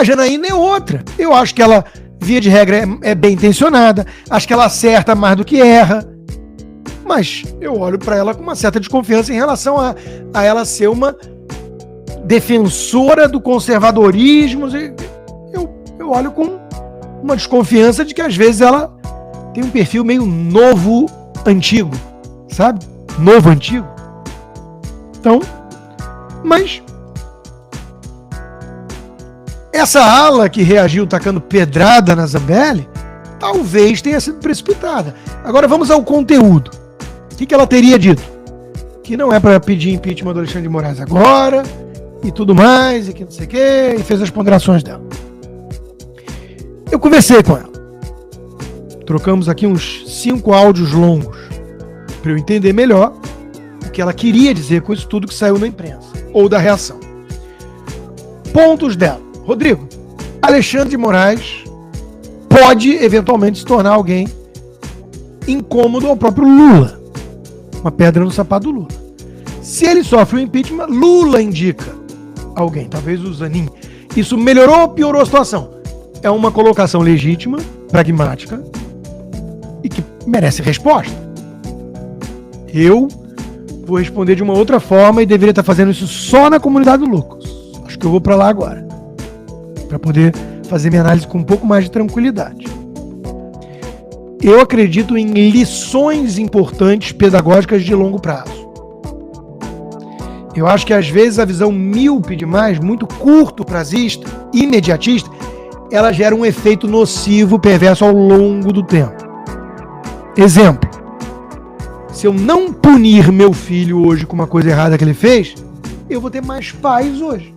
A Janaína é outra. Eu acho que ela, via de regra, é bem intencionada. Acho que ela acerta mais do que erra. Mas eu olho para ela com uma certa desconfiança em relação a ela ser uma defensora do conservadorismo. Eu olho com uma desconfiança de que às vezes ela tem um perfil meio novo-antigo, sabe? Novo-antigo. Então, mas essa ala que reagiu tacando pedrada na Zambelli talvez tenha sido precipitada. Agora vamos ao conteúdo. O que ela teria dito? Que não é para pedir impeachment do Alexandre de Moraes agora, e tudo mais, e que não sei o quê, e fez as ponderações dela. Eu conversei com ela. Trocamos aqui uns 5 áudios longos, para eu entender melhor o que ela queria dizer com isso tudo que saiu na imprensa, ou da reação. Pontos dela. Rodrigo, Alexandre de Moraes pode eventualmente se tornar alguém incômodo ao próprio Lula. Uma pedra no sapato do Lula. Se ele sofre o impeachment, Lula indica alguém, talvez o Zanin. Isso melhorou ou piorou a situação? É uma colocação legítima, pragmática e que merece resposta. Eu vou responder de uma outra forma e deveria estar fazendo isso só na comunidade do Lucas. Acho que eu vou para lá agora, para poder fazer minha análise com um pouco mais de tranquilidade. Eu acredito em lições importantes pedagógicas de longo prazo. Eu acho que às vezes a visão míope demais, muito curto prazista, imediatista, ela gera um efeito nocivo, perverso ao longo do tempo. Exemplo. Se eu não punir meu filho hoje com uma coisa errada que ele fez, eu vou ter mais paz hoje.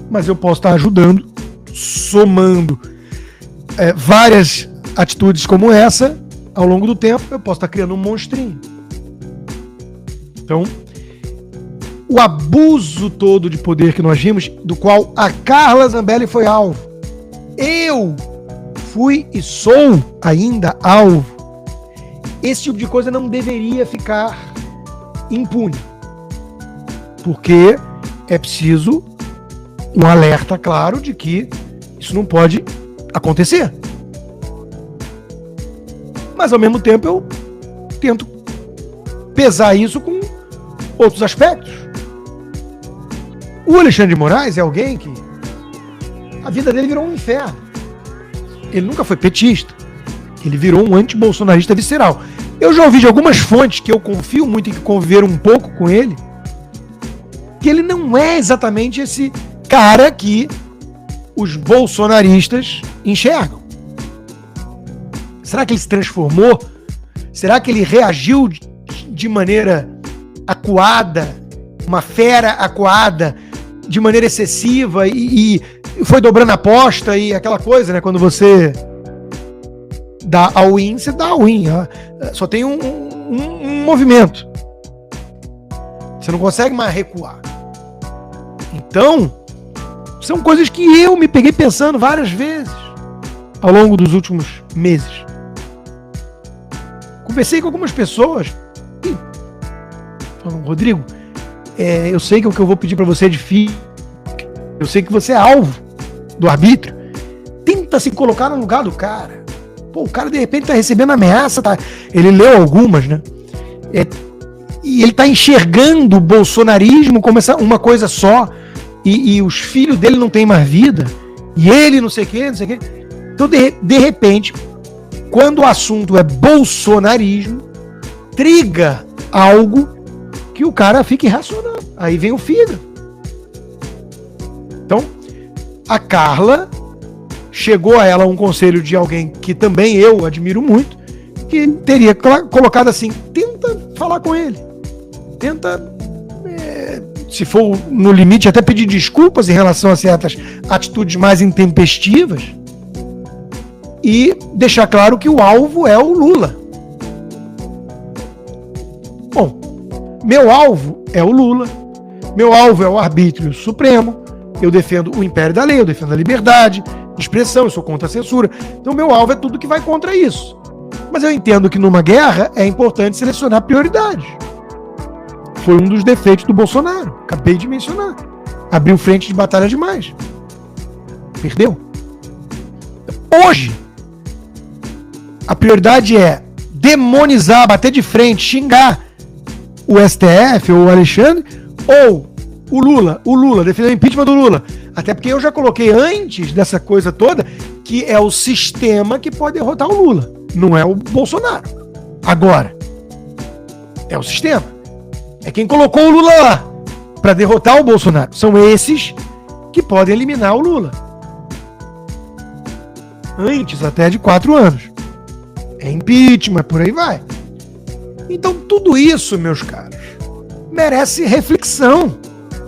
Mas eu posso estar ajudando, somando várias atitudes como essa, ao longo do tempo, eu posso estar criando um monstrinho. Então, o abuso todo de poder que nós vimos, do qual a Carla Zambelli foi alvo. Eu fui e sou ainda alvo. Esse tipo de coisa não deveria ficar impune. Porque é preciso um alerta claro de que isso não pode acontecer. Mas, ao mesmo tempo, eu tento pesar isso com outros aspectos. O Alexandre de Moraes é alguém que a vida dele virou um inferno. Ele nunca foi petista. Ele virou um anti-bolsonarista visceral. Eu já ouvi de algumas fontes que eu confio muito e que conviveram um pouco com ele, que ele não é exatamente esse cara que os bolsonaristas enxergam. Será que ele se transformou? Será que ele reagiu de maneira acuada, uma fera acuada, de maneira excessiva e foi dobrando a aposta e aquela coisa, né? Quando você dá all-in, você dá all-in. Só tem um movimento. Você não consegue mais recuar. Então, são coisas que eu me peguei pensando várias vezes ao longo dos últimos meses. Conversei com algumas pessoas e falaram, Rodrigo, eu sei que o que eu vou pedir para você é difícil, eu sei que você é alvo do arbítrio. Tenta se colocar no lugar do cara. Pô, o cara de repente tá recebendo ameaça, ele leu algumas, né? E ele tá enxergando o bolsonarismo como uma coisa só, e os filhos dele não têm mais vida, e ele não sei o quê. Então, de repente, quando o assunto é bolsonarismo, triga algo que o cara fica irracional. Aí vem o fígado. Então, a Carla chegou a ela um conselho de alguém que também eu admiro muito, que teria colocado assim, tenta falar com ele. Tenta, se for no limite, até pedir desculpas em relação a certas atitudes mais intempestivas e deixar claro que o alvo é o Lula. Bom, meu alvo é o Lula, meu alvo é o arbítrio supremo, eu defendo o império da lei, eu defendo a liberdade de expressão, eu sou contra a censura, então meu alvo é tudo que vai contra isso. Mas eu entendo que numa guerra é importante selecionar prioridades. Foi um dos defeitos do Bolsonaro, acabei de mencionar. Abriu frente de batalha demais. Perdeu. Hoje, a prioridade é demonizar, bater de frente, xingar o STF ou o Alexandre, ou o Lula, defender o impeachment do Lula. Até porque eu já coloquei antes dessa coisa toda que é o sistema que pode derrotar o Lula, não é o Bolsonaro. Agora, é o sistema. É quem colocou o Lula lá para derrotar o Bolsonaro. São esses que podem eliminar o Lula. Antes até de 4 anos. É impeachment, por aí vai. Então tudo isso, meus caros, merece reflexão.